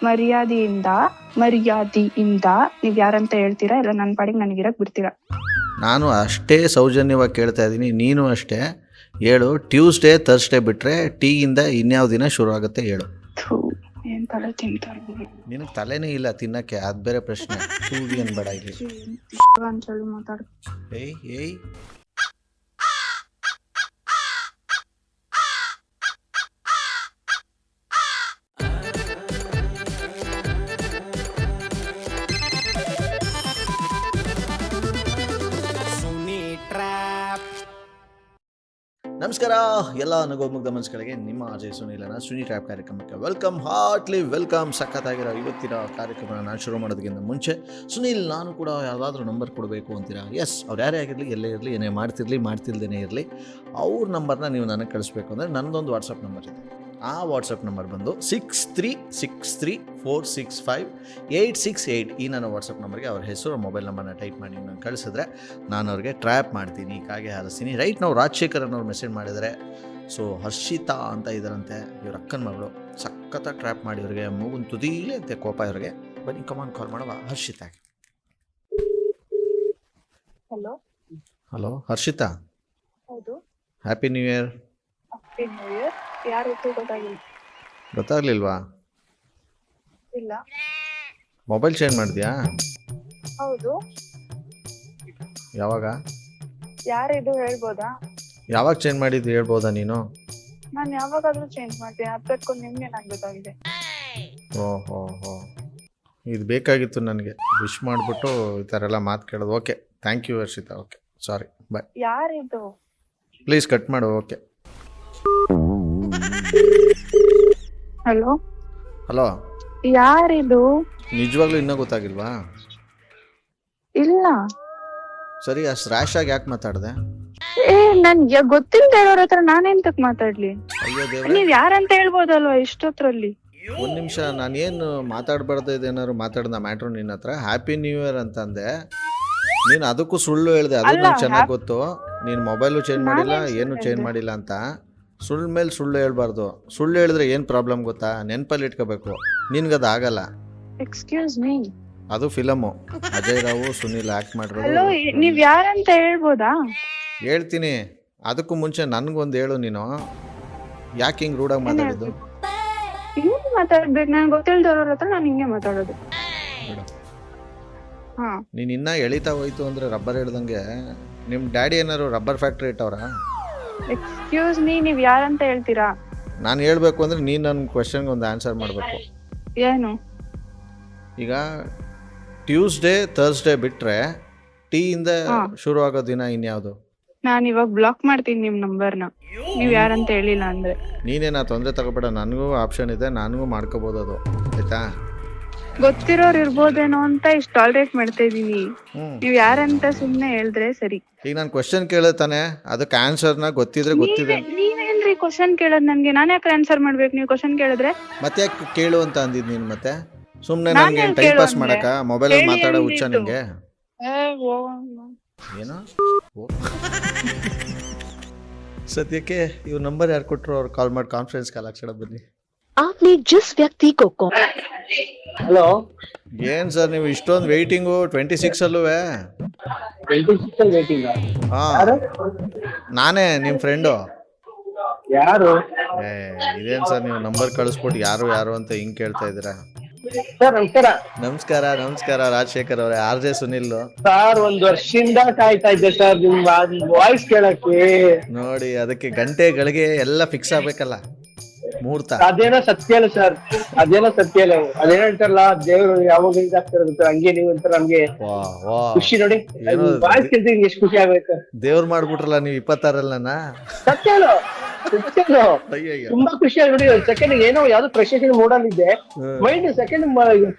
ಮರ್ಯಾದೆಯಿಂದ ನೀವ್ ಯಾರಂತ ಹೇಳ್ತೀರಾ, ಇಲ್ಲ ನನ್ನ ಪಾಡಿಗೆ ನನಗಿರಕ್ ಬಿಡ್ತೀರಾ? ನಾನು ಅಷ್ಟೇ ಸೌಜನ್ಯವಾಗಿ ಕೇಳ್ತಾ ಇದ್ದೀನಿ, ನೀನು ಅಷ್ಟೇ ಹೇಳು. ಟ್ಯೂಸ್ಡೇ ಥರ್ಸ್ಡೇ ಬಿಟ್ಟರೆ ಟೀಯಿಂದ ಇನ್ಯಾವ ದಿನ ಶುರು ಆಗುತ್ತೆ ಹೇಳು. ಏನ್ ತಲೆ ತಿಂತಾರೆ ನಿನಗೆ ತಲೆನೇ ಇಲ್ಲ ತಿನ್ನಕ್ಕೆ, ಅದು ಬೇರೆ ಪ್ರಶ್ನೆ. ಟೂಗಿ ಅನ್ಬೇಡ ಇಲ್ಲಿ. ಅಂತೇಳಿ ಮಾತಾಡು. ಏಯ್ ಏಯ್ ನಮಸ್ಕಾರ ಎಲ್ಲ ನಗೋಮುಗ್ಧ ಮನಸ್ಸುಗಳಿಗೆ. ನಿಮ್ಮ ಅಜಯ್ ಸುನೀಲನ ಸುನಿ ಟ್ರ್ಯಾಪ್ ಕಾರ್ಯಕ್ರಮಕ್ಕೆ ವೆಲ್ಕಮ್, ಹಾರ್ಟ್ಲಿ ವೆಲ್ಕಮ್. ಸಖತ್ತಾಗಿರೋ ಇವತ್ತಿನ ಕಾರ್ಯಕ್ರಮನ ನಾನು ಶುರು ಮಾಡೋದಕ್ಕಿಂತ ಮುಂಚೆ, ಸುನೀಲ್ ನಾನು ಕೂಡ ಯಾವುದಾದ್ರೂ ನಂಬರ್ ಕೊಡಬೇಕು ಅಂತೀರಾ? ಎಸ್, ಅವ್ರು ಯಾರೇ ಆಗಿರಲಿ, ಎಲ್ಲೇ ಇರಲಿ, ಏನೇ ಮಾಡ್ತಿಲ್ದೇ ಇರಲಿ, ಅವ್ರ ನಂಬರ್ನ ನೀವು ನನಗೆ ಕಳಿಸ್ಬೇಕು ಅಂದರೆ ನನ್ನದೊಂದು ವಾಟ್ಸಪ್ ನಂಬರ್ ಇದೆ. ಆ ವಾಟ್ಸಪ್ ನಂಬರ್ ಬಂದು 6363465868. ಈ ನನ್ನ ವಾಟ್ಸಪ್ ನಂಬರ್ಗೆ ಅವ್ರ ಹೆಸರು, ಮೊಬೈಲ್ ನಂಬರ್ನ ಟೈಪ್ ಮಾಡಿ ನಾನು ಕಳಿಸಿದ್ರೆ ನಾನು ಅವ್ರಿಗೆ ಟ್ರ್ಯಾಪ್ ಮಾಡ್ತೀನಿ, ಕಾಗೆ ಹಾರಿಸ್ತೀನಿ. ರೈಟ್ ನಾವು ರಾಜಶೇಖರ್ ಅನ್ನೋರು ಮೆಸೇಜ್ ಮಾಡಿದರೆ, ಸೊ ಹರ್ಷಿತಾ ಅಂತ ಇದ್ದಾರಂತೆ, ಇವ್ರ ಅಕ್ಕನ ಮಗಳು. ಸಖತ್ತಾಗಿ ಟ್ರ್ಯಾಪ್ ಮಾಡಿ ಇವ್ರಿಗೆ ಮೂಗುನ್ ತುದೀಲಿ ಅಂತೆ ಕೋಪ ಇವ್ರಿಗೆ. ಬನ್ನಿ ಕಮಾನ್ ಕಾಲ್ ಮಾಡುವ ಹರ್ಷಿತಾಗೆ. ಹಲೋ ಹಲೋ ಹರ್ಷಿತಾ, ಹೌದು. Happy new year. Happy new year. ಯಾರು ಗೊತ್ತಾಗಿಲ್ಲ. ಗೊತ್ತಾಗ್ಲಿಲ್ವಾ? ಇಲ್ಲ. ಮೊಬೈಲ್ ಚೇಂಜ್ ಮಾಡಿದ್ಯಾ? ಹೌದು. ಯಾವಾಗ? ಯಾರಿದು ಹೇಳ್ಬೋದಾ? ಯಾವಾಗ ಚೇಂಜ್ ಮಾಡಿದ್ದು ಹೇಳ್ಬೋದಾ ನೀನು? ನಾನು ಯಾವಾಗಾದ್ರೂ ಚೇಂಜ್ ಮಾಡ್ತೀನಿ, ಅದು ಕಟ್ಕೊಂಡು ನಿಮ್ಗೆ ಏನಾಗಬೇಕಾಗಿದೆ? ಓಹೋ ಹೋ, ಇದು ಬೇಕಾಗಿತ್ತು ನನಗೆ. ವಿಶ್ ಮಾಡಿಬಿಟ್ಟು ಈ ಥರ ಎಲ್ಲ ಮಾತು ಕೇಳೋದು. Okay, thank you Harshita. Okay, sorry, bye. ಯಾರಿದು? ಪ್ಲೀಸ್ ಕಟ್ ಮಾಡು. ಓಕೆ. ಹಲೋ ಹಲೋ, ಯಾರಿದು? ನಿಜವಾಗ್ಲೂ ಇನ್ನೂ ಗೊತ್ತಾಗಿಲ್ವಾ? ಇಲ್ಲ. ಸರಿ, ಅಷ್ಟು ರ್ಯಾಶ್ ಆಗಿ ಯಾಕೆ ಮಾತಾಡಿದೆ? ನನ್ ಗೊತ್ತಿಲ್ದ ಹೇಳೋರ ಹತ್ರ ನಾನೆಂತಕ್ ಮಾತಾಡ್ಲಿ? ಅಯ್ಯೋ ದೇವ್ರೆ, ನೀವ್ ಯಾರಂತ ಹೇಳ್ಬೋದಲ್ವಾ ಇಷ್ಟೊತ್ತರಲ್ಲಿ? ಒಂದು ನಿಮಿಷ, ನಾನೇನು ಮಾತಾಡಬಾರ್ದು ಇದೇನಾದ್ರು ಮಾತಾಡ್ದ ಮ್ಯಾಟ್ರು ನಿನ್ನ ಹತ್ರ. ಹ್ಯಾಪಿ ನ್ಯೂ ಇಯರ್ ಅಂತಂದೆ, ನೀನು ಅದಕ್ಕೂ ಸುಳ್ಳು ಹೇಳಿದೆ. ಅದು ನಂಗೆ ಚೆನ್ನಾಗಿ ಗೊತ್ತು. ನೀನು ಮೊಬೈಲು ಚೇಂಜ್ ಮಾಡಿಲ್ಲ, ಏನು ಚೇಂಜ್ ಮಾಡಿಲ್ಲ ಅಂತ. ಸುಳ್ಳು ಮೇಲೆ ಸುಳ್ಳು ಹೇಳ್ಬಾರ್ದು. ಸುಳ್ಳು ಹೇಳಿದ್ರೆ ಏನು ಪ್ರಾಬ್ಲಮ್ ಗೊತ್ತಾ? ನೆನಪಲ್ಲಿ ಇಟ್ಕೋಬೇಕು. ನಿನ್ಗದು ಆಗಲ್ಲ. ಎಕ್ಸ್ಕ್ಯೂಸ್ ಮೀ, ಅದು ಫಿಲಮು. ಅಜಯ್ ರಾವ್ ಸುನೀಲ್ ಆ್ಯಕ್ಟ್ ಮಾಡಿರೋದು. ಹಲೋ, ನೀವ್ ಯಾರಂತ ಹೇಳ್ಬೋದಾ? ಹೇಳ್ತೀನಿ. ಅದಕ್ಕೂ ಮುಂಚೆ ನನಗೊಂದು ಹೇಳು, ನೀನು ಯಾಕೆ ಹಿಂಗೆ ರೂಢಾಗಿ ಮಾತಾಡಿದ್ದು? ಹಿಂಗೆ ಮಾತಾಡ್ಬೇಕು? ನನ್ಗೆ ಗೊತ್ತಿಲ್ದವ್ರ ಹತ್ರ ನಾನು ಹಿಂಗೆ ಮಾತಾಡೋದು. ಹಾ, ನೀನು ಇನ್ನೂ ಎಳಿತಾ ಹೋಯ್ತು ಅಂದರೆ ರಬ್ಬರ್ ಹೇಳ್ದಂಗೆ. ನಿಮ್ಮ ಡ್ಯಾಡಿ ಏನಾದ್ರು ರಬ್ಬರ್ ಫ್ಯಾಕ್ಟ್ರಿ ಇಟ್ಟವ್ರಾ? ಎಕ್ಸ್ಕ್ಯೂಸ್ ಮೀ, ನೀವ್ ಯಾರಂತ ಹೇಳ್ತೀರಾ? ನಾನು ಹೇಳಬೇಕು ಅಂದರೆ ನೀನು ನನ್ನ ಕ್ವೆಶನ್ಗೆ ಒಂದು ಆನ್ಸರ್ ಮಾಡಬೇಕು. ಏನು? ಈಗ ಟ್ಯೂಸ್ಡೇ ಥರ್ಸ್ಡೇ ಬಿಟ್ಟರೆ ಟೀಯಿಂದ ಶುರು ಆಗೋ ದಿನ ಇನ್ಯಾವುದು? ನಾನು ಇವಾಗ ಬ್ಲಾಕ್ ಮಾಡ್ತೀನಿ ನಿಮ್ ನಂಬರ್ನ, ನೀವ್ ಯಾರಂತ ಹೇಳಿಲ್ಲ ಅಂದ್ರೆ. ನೀನೇನಾ ತೊಂದರೆ ತಗೋಬೇಡ, ನನಗೂ ಆಪ್ಷನ್ ಇದೆ, ನನಗೂ ಮಾಡ್ಕೋಬೋದು ಅದು, ಆಯ್ತಾ? ಗೊತ್ತಿರೋರು ಇರ್ಬೋದೇನೋ ಅಂತ ಇಷ್ಟು ಟಾಲರೇಟ್ ಮಾಡ್ತಾ ಇದೀನಿ. ನೀವ್ ಯಾರಂತ ಸುಮ್ನೆ ಹೇಳಿದ್ರೆ ಸರಿ. ಈಗ ನಾನು ಕ್ವೆಶನ್ ಕೇಳಿದೆ ತಾನೆ, ಅದಕ್ಕೆ ಆನ್ಸರ್ನ ಗೊತ್ತಿದ್ರೆ ಗೊತ್ತಿದೆ. ನೀವೇನ್ರಿ ಕ್ವಶನ್ ಕೇಳೋದ್ ನನ್ಗೆ? ನಾನು ಯಾಕೆ ಆನ್ಸರ್ ಮಾಡ್ಬೇಕು ನೀವು ಕ್ವಶನ್ ಕೇಳಿದ್ರೆ? ಮತ್ತೆ ಯಾಕೆ ಕೇಳು ಅಂತ ಅಂದಿದ್ ನೀನು? ಮತ್ತೆ ಸುಮ್ಮನೆ ನನಗೆ ಟೈಮ್ ಪಾಸ್ ಮಾಡಕ ಮೊಬೈಲ್ ಮಾತಾಡೋ ಹುಚ್ಚ ನಿಂಗೆ? ಏನೋ ಸದ್ಯಕ್ಕೆ ಇವ್ರ ನಂಬರ್ ಯಾರು ಕೊಟ್ಟರು ಅವ್ರು ಕಾಲ್ ಮಾಡಿ ಕಾನ್ಫರೆನ್ಸ್ ಕಾಲ್ ಹಾಕ್ಸೋಣ ಬನ್ನಿ. आपने जिस व्यक्ति को ಹಲೋ, ಏನ್ ಸರ್ ನೀವು ಇಷ್ಟೊಂದು ವೆಯ್ಟಿಂಗು? 26 ಅಲ್ಲೂವೆ? 26 ಅಲ್ಲಿ ವೇಟಿಂಗ್? ಹಾ, ನಾನೇ ನಿಮ್ಮ ಫ್ರೆಂಡು. ಯಾರು? ಇದೇನ್ ಸರ್ ನೀವು ನಂಬರ್ ಕಳಿಸ್ಬಿಟ್ಟು ಯಾರು ಯಾರು ಅಂತ ಹಿಂಗ್ ಕೇಳ್ತಾ ಇದ್ದೀರಾ? ಸರ್ ನಮಸ್ಕಾರ. ನಮಸ್ಕಾರ ನಮಸ್ಕಾರ, ರಾಜಶೇಖರ್ ಅವರೇ, ಆರ್ ಜೆ ಸುನಿಲ್. ಸರ್, 1 ವರ್ಷದಿಂದ ಕಾಯ್ತಾ ಇದ್ದೆ ಸರ್ ನಿಮ್ ವಾಯ್ಸ್ ಕೇಳಕ್ಕೆ. ನೋಡಿ, ಅದಕ್ಕೆ ಗಂಟೆಗಳಿಗೆ ಎಲ್ಲ ಫಿಕ್ಸ್ ಆಗ್ಬೇಕಲ್ಲ, ಮುಹೂರ್ತ. ಅದೇನೋ ಸತ್ಯ ಅಲ್ಲ ಸರ್, ಅದೇನೋ ಸತ್ಯ ಅಲ್ಲ. ಅದೇನೋ ಹೇಳ್ತಾರಲ್ಲ, ದೇವ್ರು ಯಾವಾಗ ಇದಾಗ್ತಿರೋದು ಸರ್, ಹಂಗೆ ನೀವು ಅಂತ ನಮ್ಗೆ ಖುಷಿ. ನೋಡಿ, ವಾಯ್ಸ್ ಕೇಳ್ತೀವಿ ಎಷ್ಟು ಖುಷಿ ಆಗೋಯ್ತು. ದೇವ್ರು ಮಾಡ್ಬಿಟ್ರಲ್ಲ ನೀವು 26 ಸತ್ಯ ಅಲ್ಲ, ಸತ್ಯ ಅಲ್ಲ. ತುಂಬಾ ಖುಷಿ ಆಗಿ ನೋಡಿ. ಸೆಕೆಂಡ್ ಏನೋ ಯಾವ್ದೋ ಫ್ರಸ್ಟ್ರೇಷನ್ ಮೂಡಲ್ಲಿದ್ದೆ, ಮೈಂಡ್ ಸೆಕೆಂಡ್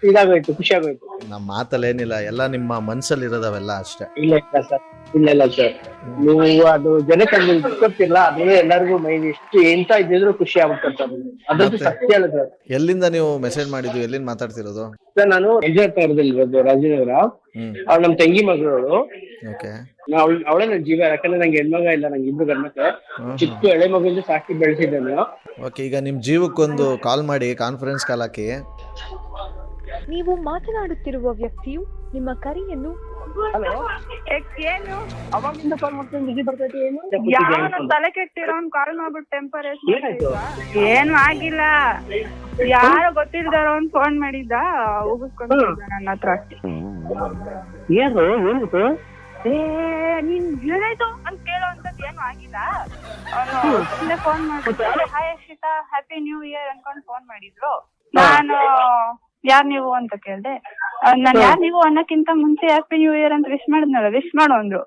ಇದಾಗೋಯ್ತು, ಖುಷಿ ಆಗೋಯ್ತು. ನಮ್ಮ ಮಾತಲ್ಲಿ ಏನಿಲ್ಲ, ಎಲ್ಲ ನಿಮ್ಮ ಮನ್ಸಲ್ಲಿ ಇರೋದವೆಲ್ಲ ಅಷ್ಟೇ. ಇಲ್ಲ ಇಲ್ಲ ಸರ್, ಇಲ್ಲ ಸರ್, ನೀವು ಅದು ಜನಕ್ಕೆ ಗೊತ್ತಿಲ್ಲ, ಅದ್ರಲ್ಲಿ ಎಲ್ಲರಿಗೂ ಮೈಂಡ್ ಎಷ್ಟು ಎಂತ ಇದ್ದಿದ್ರು ಖುಷಿ ಆಗ್ಬಿಡ್ತಾರೆ ಸರ್. ಅದಂತೂ ಸತ್ಯ ಅಲ್ಲ ಸರ್. ಎಲ್ಲಿಂದ ನೀವು ಮೆಸೇಜ್ ಮಾಡಿದ್ದು? ಎಲ್ಲಿಂದ ಮಾತಾಡ್ತಿರೋದು? ಸರ್, ನಾನು ವಿಜಯನಗರದಲ್ಲಿರೋದು, ರಾಜನಗರ. ಅವ್ಳು ನಮ್ ತಂಗಿ ಮಗಳು. ಓಕೆ. ಅವಳೇ ನನ್ ಜೀವ. ಯಾಕಂದ್ರೆ ನಂಗೆ ಹೆಣ್ಮಗ ಇಲ್ಲ, ನಂಗೆ 2 ಗಂಡ್ಮಕ್ಳು. ಚಿಕ್ಕ ಎಳೆ ಮಗುವಿಂದ ಸಾಕಿ ಬೆಳೆಸಿದ್ದೆ ನಾನು. ಓಕೆ, ಈಗ ನಿಮ್ ಜೀವಕ್ಕೊಂದು ಕಾಲ್ ಮಾಡಿ ಕಾನ್ಫರೆನ್ಸ್ ಕಾಲ್ ಹಾಕಿ. ನೀವು ಮಾತನಾಡುತ್ತಿರುವ ವ್ಯಕ್ತಿಯು ನಿಮ್ಮ ಕರೆಯನ್ನು ಹಲೋ ಏನು ಅವಾಗಿಂದ ಕಾಲ್ ಮಾಡ್ತೀನಿ ಬಿಸಿ ಬರ್ತೈತಿ ಏನು ಯಾವನ ತಲೆ ಕೆಟ್ಟಿರೋನ್ ಕಾಲ್ ಮಾಡ್ಬಿಟ್ಟು ಟೆಂಪರ್ ಏನಾಯ್ತು? ಏನು ಆಗಿಲ್ಲ. ಯಾರೋ ಗೊತ್ತಿಲ್ದಾರೋ ಒಂದ್ ಫೋನ್ ಮಾಡಿದ್ದ ಉಗಿಸ್ಕೊಂಡಿದ್ದ ನನ್ನ ಹತ್ರ. ಏನು ಏನಿತ್ತು? ನೀನ್ ಏನಾಯ್ತು ಅಂತ ಕೇಳೋ ಅಂತದ್ ಏನು ಆಗಿಲ್ಲ. ಅವನು ಫೋನ್ ಮಾಡ್ಬಿಟ್ಟು hi Akshita happy new year ಅನ್ಕೊಂಡ್ ಫೋನ್ ಮಾಡಿದ್ರು. ನಾನು ಯಾರ್ ನೀವು ಅಂತ ಕೇಳ್ದೆ. ನಾನ್ ಯಾರ್ ನೀವು ಅನ್ನಕ್ಕಿಂತ ಮುಂಚೆ ಹ್ಯಾಪಿ ನ್ಯೂ ಇಯರ್ ಅಂತ ವಿಶ್ ಮಾಡಿದ್ನಲ್ಲ, ವಿಶ್ ಮಾಡು ಅಂದ್ರು.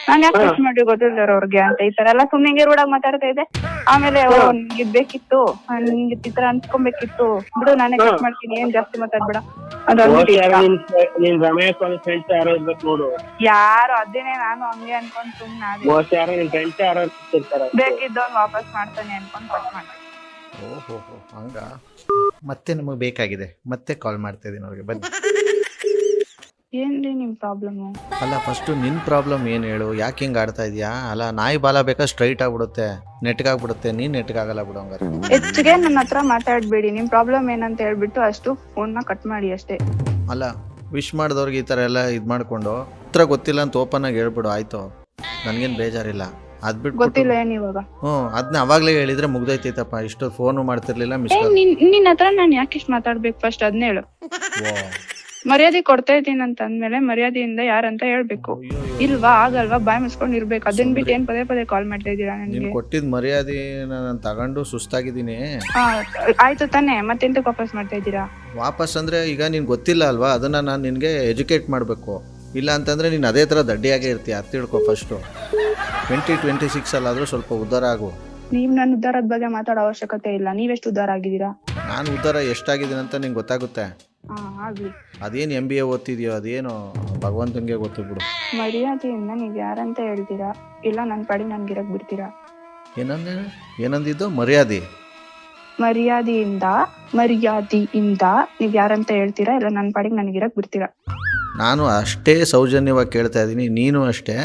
ನಾನ್ ಯಾಕೆ ವಿಶ್ ಮಾಡಿ ಗೊತ್ತಿಲ್ದಾರ ಅವ್ರಿಗೆ ಅಂತ ಈ ತರ ಎಲ್ಲ ಸುಮ್ನೆ ರೂಢಾಗಿ ಮಾತಾಡ್ತಾ ಇದ್ದೆ. ಆಮೇಲೆ ನಿಂಗೆ ಬೇಕಿತ್ತು, ನಿಂಗೆ ಈ ತರ ಅನ್ಸ್ಕೊಬೇಕಿತ್ತು ಬಿಡು, ನಾನೇ ಕಟ್ ಮಾಡ್ತೀನಿ, ಏನ್ ಜಾಸ್ತಿ ಮಾತಾಡ್ಬೇಡ ನಿನ್ ರಮೇಶ್ ಅವ್ರ ಫ್ರೆಂಡ್ಸ್ ಯಾರೋ ಇರ್ಬೇಕು ನೋಡು. ಯಾರು ಅದೇನೆ ನಾನು ಹಂಗೆ ಅನ್ಕೊಂಡ್ ಸುಮ್ನೆ ಯಾರೋ ನಿನ್ ಫ್ರೆಂಡ್ಸ್ ಯಾರೋ ಇರ್ತಾರೆ. ಬೇಕಿದ್ದವ್ನು ವಾಪಸ್ ಮಾಡ್ತಾನೆ ಅನ್ಕೊಂಡ್ ಕಟ್ ಮಾಡಿ. ಓಹೋ ಹಂಗ. ಮತ್ತೆ ನಮಗೆ ಬೇಕಾಗಿದೆ, ಮತ್ತೆ ಕಾಲ್ ಮಾಡ್ತಾ ಇದ್ದೀನಿ ಅವ್ರಿಗೆ. ಬನ್ನಿ. ಏನ್ರಿ ನಿಮ್ ಪ್ರಾಬ್ಲಮ್? ಅಲ್ಲ ಫಸ್ಟು ನಿನ್ನ ಪ್ರಾಬ್ಲಮ್ ಏನು ಹೇಳು, ಯಾಕೆ ಹಿಂಗೆ ಆಡ್ತಾ ಇದೆಯಾ? ಅಲ್ಲ ನಾಯಿ ಬಾಲ ಬೇಕಾ ಸ್ಟ್ರೈಟ್ ಆಗ್ಬಿಡುತ್ತೆ, ನೆಟ್ಗಾಗ್ಬಿಡುತ್ತೆ, ನೀನು ನೆಟ್ಗಾಗಲ್ಲ ಬಿಡು ಹಂಗಾರೆ. ಹೆಚ್ಚಿಗೆ ನನ್ನ ಹತ್ರ ಮಾತಾಡ್ಬೇಡಿ. ನಿಮ್ ಪ್ರಾಬ್ಲಮ್ ಏನಂತ ಹೇಳ್ಬಿಟ್ಟು ಅಷ್ಟು ಫೋನ್ನ ಕಟ್ ಮಾಡಿ ಅಷ್ಟೇ. ಅಲ್ಲ ವಿಶ್ ಮಾಡಿದವ್ರಿಗೆ ಈ ಥರ ಎಲ್ಲ ಇದು ಮಾಡಿಕೊಂಡು ಹತ್ರ ಗೊತ್ತಿಲ್ಲ ಅಂತ ಓಪನ್ ಆಗಿ ಹೇಳ್ಬಿಡು, ಆಯಿತು, ನನಗೇನು ಬೇಜಾರಿಲ್ಲ. ಅದು ಬಿಟ್ಟು ಗೊತ್ತಿಲ್ಲ ಏನ್ ಇವಾಗ? ಅದನ್ನ ಅವಾಗಲೇ ಹೇಳಿದ್ರೆ ಮುಗ್ದೈತೈತಪ್ಪ, ಇಷ್ಟು ಫೋನು ಮಾಡ್ತಿರ್ಲಿಲ್ಲ, ಮಿಸ್ ನಿನ್ನ ಹತ್ರ ನಾನು ಯಾಕೆ ಇಷ್ಟು ಮಾತಾಡ್ಬೇಕು ಫಸ್ಟ್ ಅದನ್ನ ಹೇಳು. ಮರ್ಯಾದೆ ಕೊಡ್ತಾ ಇದ್ದೀನಿ ಅಂತ ಅಂದ್ಮೇಲೆ ಮರ್ಯಾದೆಯಿಂದ ಯಾರಂತ ಹೇಳ್ಬೇಕು. ಇಲ್ವಾ ಆಗಲ್ವಾ ಬಾಯ್ ಮುಸ್ಕೊಂಡ್ ಇರ್ಬೇಕು. ಅದನ್ ಬಿಟ್ಟು ಏನ್ ಪದೇ ಪದೇ ಕಾಲ್ ಮಾಡ್ತಾ ಇದ್ದೀರಾ ನೀನು ನನಗೆ? ಕೊಟ್ಟಿದ್ ಮರ್ಯಾದೆ ನಾನು ತಗೊಂಡು ಸುಸ್ತಾಗಿದ್ದೀನಿ. ಆಯ್ತು ತಾನೆ, ಮತ್ತೆಂತ ವಾಪಸ್ ಮಾಡ್ತಾ ಇದ್ದೀರಾ? ವಾಪಸ್ ಅಂದರೆ ಈಗ ನೀನು ಗೊತ್ತಿಲ್ಲ ಅಲ್ವಾ, ಅದನ್ನು ನಾನು ನಿನಗೆ ಎಜುಕೇಟ್ ಮಾಡಬೇಕು. ಇಲ್ಲ ಅಂತಂದರೆ ನೀನು ಅದೇ ಥರ ದಡ್ಡಿಯಾಗೇ ಇರ್ತೀಯ, ಅದು ತಿಳ್ಕೊ ಫಸ್ಟು. 2026 ಅಲ್ಲಾದರೂ ಸ್ವಲ್ಪ ಉದ್ಧಾರ ಆಗು. ನೀವ್ ನನ್ನ ಉದ್ಧಾರದ ಬಗ್ಗೆ ಮಾತಾಡೋ ಅವಶ್ಯಕತೆ ಇಲ್ಲ. ನೀವೆಷ್ಟು ಉದ್ಧಾರ ಆಗಿದ್ದೀರಾ? ನಾನು ಉದ್ಧಾರ ಎಷ್ಟಾಗಿದ್ದೀನಿ ಅಂತ ನಿಂಗೆ ಗೊತ್ತಾಗುತ್ತೆ. ಆಗ್ಲಿ. ಅದೇನು MBA ಓದ್ತಿದ್ಯೋ ಅದೇನು ಭಗವಂತನಿಗೆ ಗೊತ್ತು ಬಿಡು. ಮರ್ಯಾದೆಯಿಂದ ನೀವ್ ಯಾರಂತ ಹೇಳ್ತೀರಾ, ಇಲ್ಲ ನನ್ನ ಪಾಡಿಗೆ ನನ್ಗಿರಕ್ ಬಿಡ್ತೀರಾ? ಏನಂದಿದ್ದು? ಮರ್ಯಾದೆಯಿಂದ ನೀವ್ ಯಾರಂತ ಹೇಳ್ತೀರಾ, ಇಲ್ಲ ನನ್ನ ಪಾಡಿಗೆ ನನಗಿರಕ್ ಬಿಡ್ತೀರಾ? ನಾನು ಅಷ್ಟೇ ಸೌಜನ್ಯವಾಗಿ ಕೇಳ್ತಾ ಇದ್ದೀನಿ, ನೀನು ಅಷ್ಟೇ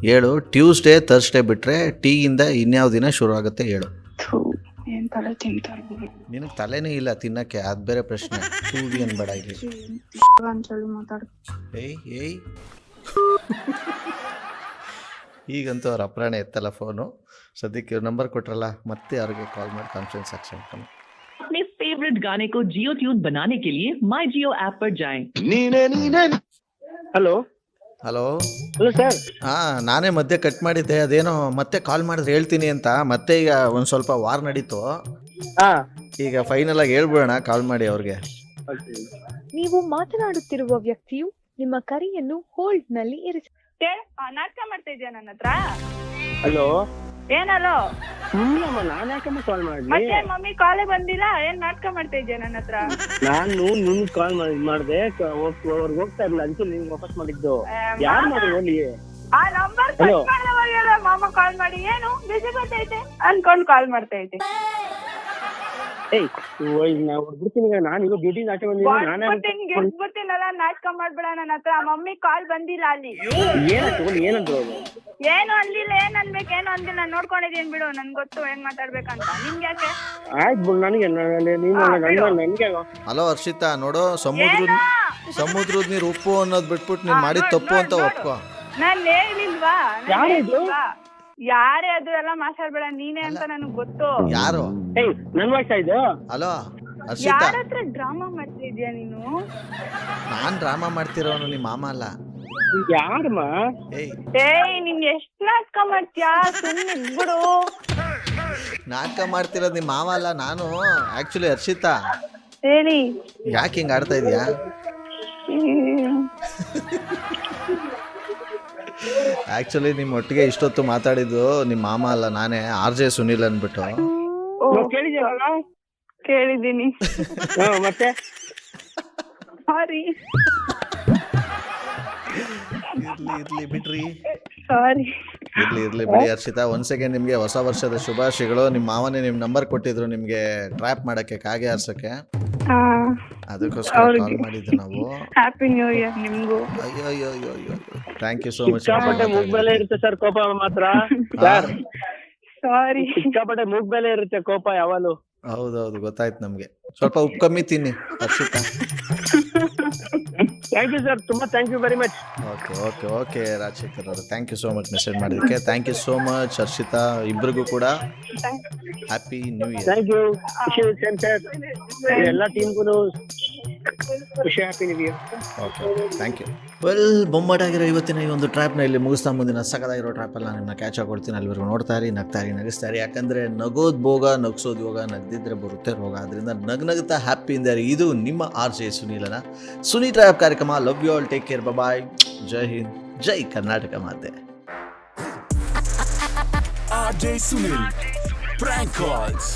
ಹೇಳು. ಟ್ಯೂಸ್ಡೇ ಥರ್ಸ್ಡೇ ಬಿಟ್ಟರೆ ಟೀಯಿಂದ ಇನ್ಯಾವ ದಿನ ಶುರು ಆಗುತ್ತೆ ಹೇಳು. ಏನ್ ತಲೆ ತಿಂತಾರೆ ನಿನಗೆ ತಲೆನೇ ಇಲ್ಲ ತಿನ್ನಕ್ಕೆ, ಅದು ಬೇರೆ ಪ್ರಶ್ನೆ. ತೂಗಿ ಅನ್ಬೇಡ ಇಲ್ಲಿ. ಮಾತಾಡ. ಏಯ್ ಈಗಂತೂ ಅವ್ರ ಅಪ್ರಾಣ ಎತ್ತಲ್ಲ ಫೋನು. ಸದ್ಯಕ್ಕೆ ಇವ್ರ ನಂಬರ್ ಕೊಟ್ರಲ್ಲ, ಮತ್ತೆ ಅವ್ರಿಗೆ ಕಾಲ್ ಮಾಡಿ ಕಾನ್ಫರೆನ್ಸ್ ಆಕ್ಷನ್. अपने फेवरेट गाने को जियो ट्यून बनाने के लिए माई जियो ऐप पर जाएं। Hello hello hello sir. ನಾನೇ ಮಧ್ಯೆ ಕಟ್ ಮಾಡಿದ್ದೆ, ಅದೇನೋ ಮತ್ತೆ ಕಾಲ್ ಮಾಡಿದ್ರೆ ಹೇಳ್ತೀನಿ ಅಂತ. ಮತ್ತೆ ಈಗ ಒಂದು ಸ್ವಲ್ಪ ವಾರ್ ನಡೀತು. ಈಗ ಫೈನಲ್ ಆಗಿ ಹೇಳ್ಬಿಡೋಣ ಕಾಲ್ ಮಾಡಿ ಅವ್ರಿಗೆ. ನೀವು ಮಾತನಾಡುತ್ತಿರುವ ವ್ಯಕ್ತಿಯು ನಿಮ್ಮ ಕರೆಯನ್ನು ಹೋಲ್ಡ್ ನಲ್ಲಿ ಇರಿಸಿ. ನಾಟಕ ಮಾಡ್ತಾ ಇದೆಯಾ ನನ್ನ ಹತ್ರ? ಹಲೋ ಏನಲ್ಲೋ? ನಾನ್ ಯಾಕಮ್ಮ ಕಾಲ್ ಮಾಡ್ಲಿ? ಮತ್ತೆ ಮಮ್ಮಿ ಕಾಲೇ ಬಂದಿಲ್ಲ, ಏನ್ ನಾಟಕ ಮಾಡ್ತಾ ಇದೆಯಾ ನನ್ನ ಹತ್ರ? ನಾನು ನಿನ್ ಕಾಲ್ ಮಾಡಿದೆ, ಅವ್ರಿಗೆ ಹೋಗ್ತಾ ಇರ್ಲಿಲ್ಲ, ಅದಕ್ಕೆ ನಿಮ್ಗೆ ವಾಪಸ್ ಮಾಡಿದ್ದು. ಯಾರು ಮಾಡಿ ಹೋಗ್ಲಿ? ಆ ನಂಬರ್ ಕಟ್ ಮಾಡಿದವಾಗ ಮಾಮ ಕಾಲ್ ಮಾಡಿ ಏನು ಬಿಸಿ ಬರ್ತೈತೆ ಅನ್ಕೊಂಡ್ ಕಾಲ್ ಮಾಡ್ತಾ ಇದ್ದೆ. ನಾನು ಈಗ ಡ್ಯೂಟಿ ನಾಟಕ ಗೊತ್ತಿಲ್ಲ, ನಾಟಕ ಮಾಡ್ಬೇಡ ನನ್ನ ಹತ್ರ. ಮಮ್ಮಿ ಕಾಲ್ ಬಂದಿಲ್ಲ ಅಲ್ಲಿ. ಏನಂದ್ರು? ಏನು ಅಂದಿಲ್ಲ, ಏನ್ ಅನ್ಬೇಕು, ಏನು ಅಂದಿಲ್ಲ, ನೋಡ್ಕೊಂಡಿದೀನಿ ಬಿಡು, ನನ್ ಗೊತ್ತು ಹೆಂಗ್ ಮಾತಾಡ್ಬೇಕಂತ. ನಿಮ್ಗೆ ಯಾಕೆ? ಆಯ್ತು ಬಿಡು, ನನಗೆ. ಹಲೋ ಹರ್ಷಿತಾ, ನೋಡು, ಸಮುದ್ರದ ನೀರು ಉಪ್ಪು ಅನ್ನೋದು ಬಿಟ್ಬಿಟ್ಟು ನೀನ್ ಮಾಡಿದ ತಪ್ಪು ಅಂತ ಒಪ್ಕೋ. ನಾನ್ ಹೇಳಿಲ್ವಾ? ಯಾರೇ ಅದು ಎಲ್ಲ ಮಾತಾಡ್ಬೇಡ, ನೀನೇ ಅಂತ ನನಗ್ ಗೊತ್ತು. ಯಾರು? ನನ್ ವಾಯ್ಸ್ ಇದು. ಹಲೋ ಹರ್ಷಿತಾ, ಯಾರ ಹತ್ರ ಡ್ರಾಮಾ ಮಾಡ್ತಾ ಇದೀಯ ನೀನು? ನಾನ್ ಡ್ರಾಮಾ ಮಾಡ್ತಿರೋನು ನಿಮ್ಮ ಮಾಮ ಅಲ್ಲ. ಯಾರಮ್ಮ? ಏಯ್ ನೀನ್ ಎಷ್ಟ್ ನಾಟಕ ಮಾಡ್ತೀಯಾ, ಸುಮ್ನೆ ಬಿಡು. ನಾಟಕ ಮಾಡ್ತಿರೋದು ನಿಮ್ಮ ಮಾವ ಅಲ್ಲ, ನಾನು ಆಕ್ಚುಲಿ. ಹರ್ಷಿತಾ ಹೇಳಿ, ಯಾಕೆ ಹಿಂಗ ಆಡ್ತಾ ಇದೀಯಾ? ಆಕ್ಚುಲಿ ನಿಮ್ಮ ಒಟ್ಟಿಗೆ ಇಷ್ಟೊತ್ತು ಮಾತಾಡಿದ್ದು ನಿಮ್ಮ ಮಾಮ ಅಲ್ಲ, ನಾನೇ, RJ ಸುನಿಲ್ ಅನ್ಬಿಟ್ಟು. ಕೇಳಿದ್ದೀನಿ. ಮತ್ತೆ ಸಾರಿ. ಇರ್ಲಿ ಬಿಡ್ರಿ. ಸಾರಿ. ಇರ್ಲಿ ಬಿಡಿ ಹರ್ಷಿತಾ. ಒಂದ್ ಸೆಕೆಂಡ್, ನಿಮ್ಗೆ ಹೊಸ ವರ್ಷದ ಶುಭಾಶಯಗಳು. ನಿಮ್ಮ ಮಾವನೇ ನಿಮ್ ನಂಬರ್ ಕೊಟ್ಟಿದ್ರು ನಿಮ್ಗೆ ಟ್ರ್ಯಾಪ್ ಮಾಡಕ್ಕೆ, ಕಾಗೆ ಹಾರ್ಸಕ್ಕೆ. ಅದಕ್ಕೋಸ್ಕರ ಕಾಲ್ ಮಾಡಿದ್ದು ನಾವು. ಹ್ಯಾಪಿ ನ್ಯೂ ಇಯರ್ ನಿಮ್ಗೂ. ಅಯ್ಯೋ ಥ್ಯಾಂಕ್ ಯು ಸೋ ಮಚ್. ಸಿಕ್ಕಾಪಟ್ಟೆ ಮೂಗ್ಬೆಲೆ ಇರುತ್ತೆ ಸರ್ ಕೋಪ ಮಾತ್ರ. ಸಾರಿ. ಸಿಕ್ಕಾಪಟ್ಟೆ ಮೂಗ್ಬೆಲೆ ಇರುತ್ತೆ ಕೋಪ ಯಾವಾಗಲೂ. ಹೌದೌದು ಗೊತ್ತಾಯ್ತು ನಮ್ಗೆ. ಸ್ವಲ್ಪ ಉಪ್ಪು ಕಮ್ಮಿ ತಿನ್ನಿ ಹರ್ಷಿತಾ. ಥ್ಯಾಂಕ್ ಯು ಸರ್, ತುಂಬಾ thank you very much. Okay okay okay Rajashekar ಅವರು, thank you so much message ಮಾಡಿದ್ದಕ್ಕೆ. Thank you so much Harshita, ಇಬ್ಬರಿಗೂ ಕೂಡ happy new year. Thank you. ಖುಷಿ ಸೇಮ್ ಸರ್, ಎಲ್ಲ ಟೀಮ್ಗೂ ಖುಷಿ, happy new year. Okay thank you. Well, ಬೊಂಬಾಟಾಗಿರೋ ಇವತ್ತಿನ ಈ ಒಂದು ಟ್ರ್ಯಾಪ್ನ ಇಲ್ಲಿ ಮುಗಿಸ್ತಾ ಮುಂದಿನ ಸಖತ್ತಾಗಿರೋ ಟ್ರ್ಯಾಪಲ್ಲಿ ನಾನು ನಿಮ್ಮನ್ನ ಕ್ಯಾಚ್ ಹಾಕೊಳ್ತೀನಿ. ಅಲ್ಲಿವರೆಗೂ ನೋಡ್ತಾರಿ, ನಗ್ತಾರಿ, ನಗಿಸ್ತಾರಿ. ಯಾಕಂದರೆ ನಗೋದು ಭೋಗ, ನಗಿಸೋದು ಯೋಗ, ನಗ್ದಿದ್ರೆ ಬರುತ್ತೆ ರೋಗ. ಅದರಿಂದ ನಗ್ನಗ್ತಾ ಹ್ಯಾಪಿಯಿಂದ ಇದು ನಿಮ್ಮ RJ ಸುನೀಲನ ಸುನಿ ಟ್ರ್ಯಾಪ್ ಕಾರ್ಯಕ್ರಮ. Love you all, take care, bye, ಜೈ ಹಿಂದ್, ಜೈ ಕರ್ನಾಟಕ ಮಾತೆ. RJ Sunil, prank calls.